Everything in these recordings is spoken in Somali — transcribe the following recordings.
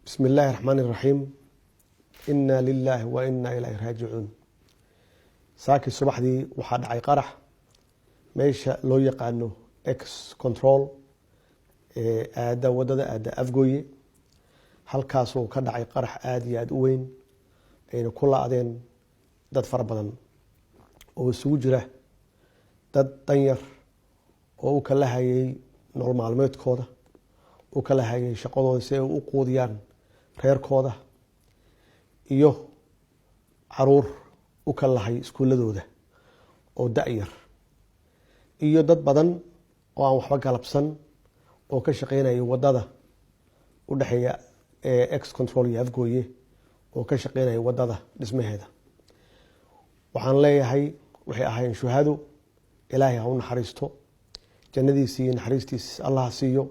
بسم الله الرحمن الرحيم. إنا لله وإنا إليه راجعون. ساكي الصباح دي وحد عي قرح ميشا لو يقانو اكس كنترول آدا ودادا آدا أفقوي halkaasoo ka dhacay qarax aad iyo aad u weyn ayna ku laadeen dad fara badan oo isugu jira dad danyar oo u kala hayay nolol maalmeedkooda oo kala hayay shaqadooda si ay u quudiyaan reerkooda iyo caruur u kala hay iskuuladooda oo da'yar iyo dad badan oo aan waxba galabsan oo ka shaqeynaya wadada u dhaxeeya ex control iyo afgooye oo ka shaqeynaya wadada dhismaheeda. waxaan leeyahay waxay ahayn shuhado, ilaahay ha u naxariisto, jannadiisa iyo naxariistiisa allah siiyo,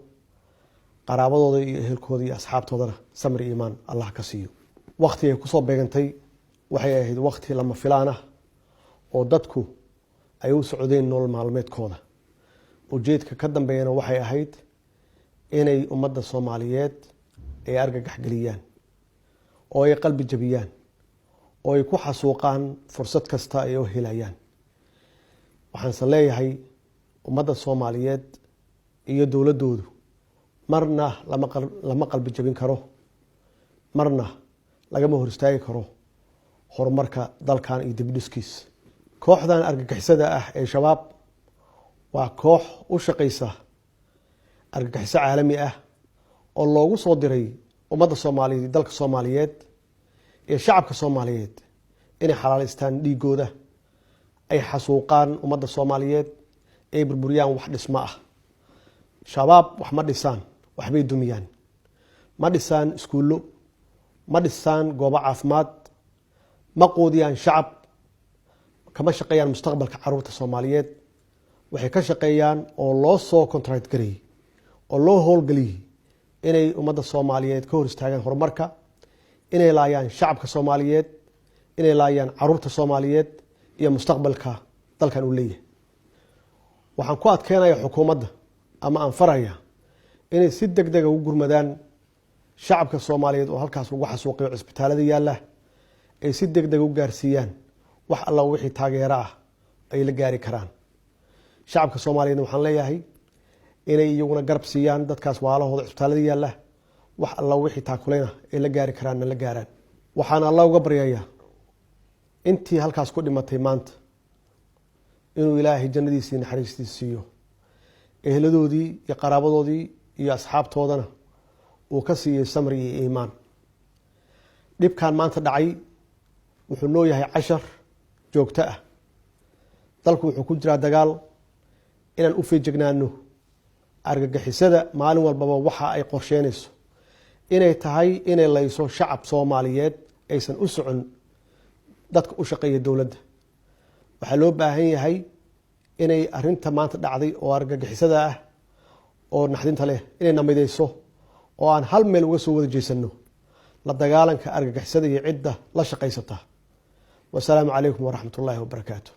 qaraabadooda iyo ehelkooda iyo asxaabtoodana samir iyo iimaan allah ka siiyo. waqti ay ku soo beegantay waxay ahayd waqti lama filaan ah oo dadku ay u socdeen nolol maalmeedkooda. ujeedka ka dambeeyana waxay ahayd inay ummadda Soomaaliyeed ay argagax galiyaan oo ay qalbi jabiyaan oo ay ku xasuuqaan fursad kasta ay u helayaan. waxaan leeyahay ummadda Soomaaliyeed iyo dawladoodu marna lama qalbi jabin karo, marna lagama hor istaagi karo horumarka dalkan iyo dibdhiskiisa. kooxdan argagixisada ah ee shabaab waa koox u shaqeysa argagixiso caalami ah oo loogu soo diray ummadda Soomaaliyeed, dalka Soomaaliyeed iyo shacabka Soomaaliyeed inay xalaaleystaan dhiigooda, ay xasuuqaan ummadda Soomaaliyeed, ay burburiyaan wax dhismo ah. shabaab wax ma dhisaan, waxbay dumiyaan. ma dhisaan iskuulo, ma dhisaan goobo caafimaad, ma quudiyaan shacab, kama shaqeeyaan mustaqbalka caruurta Soomaaliyeed. waxay ka shaqeeyaan oo loo soo contract gareeyay oo loo howlgeliyay inay ummadda Soomaaliyeed ka hor istaagaan horumarka, inay laayaan shacabka Soomaaliyeed, inay laayaan caruurta Soomaaliyeed iyo mustaqbalka dalkan uu leeyahay. waxaan ku adkeenayaa xukuumadda ama aan farayaa inay si degdeg ah u gurmadaan shacabka Soomaaliyeed oo halkaas ugu xasuuqay cisbitaalada yaala, ay si degdeg u gaarsiiyaan wax alla wixii taageero ah ay la gaari karaan. shacabka Soomaaliyeed waxaan leeyahay inay iyaguna garab siiyaan dadkaas waalahooda cisbitaalada yaala, wax alla wixii taakuleena ay la gaari karaan la gaaraan. waxaan Allah uga baryayaa intii halkaas ku dhimatay maanta inuu Ilaahay jannadiisa iyo naxariistiisa siiyo, eheladoodii iyo qaraabadoodii iyo asxaabtoodana uu ka siiyay samir iyo iimaan. dhibkan maanta dhacay wuxuu noo yahay cashar joogto ah. dalku wuxuu ku jiraa dagaal, inaan u feejignaano argagixisada maalin walbaba waxa ay qorsheynayso inay tahay inay layso shacab Soomaaliyeed aysan u socon dadka u shaqeeya dawladda. waxaa loo baahan yahay inay arinta maanta dhacday oo argagixisada ah oo naxdinta leh inay namideyso oo aan hal meel uga soo wada jeesano la dagaalanka argagixisada iyo cidda la shaqeysata. wassalaamu calaykum waraxmatullaahi wabarakaatuh.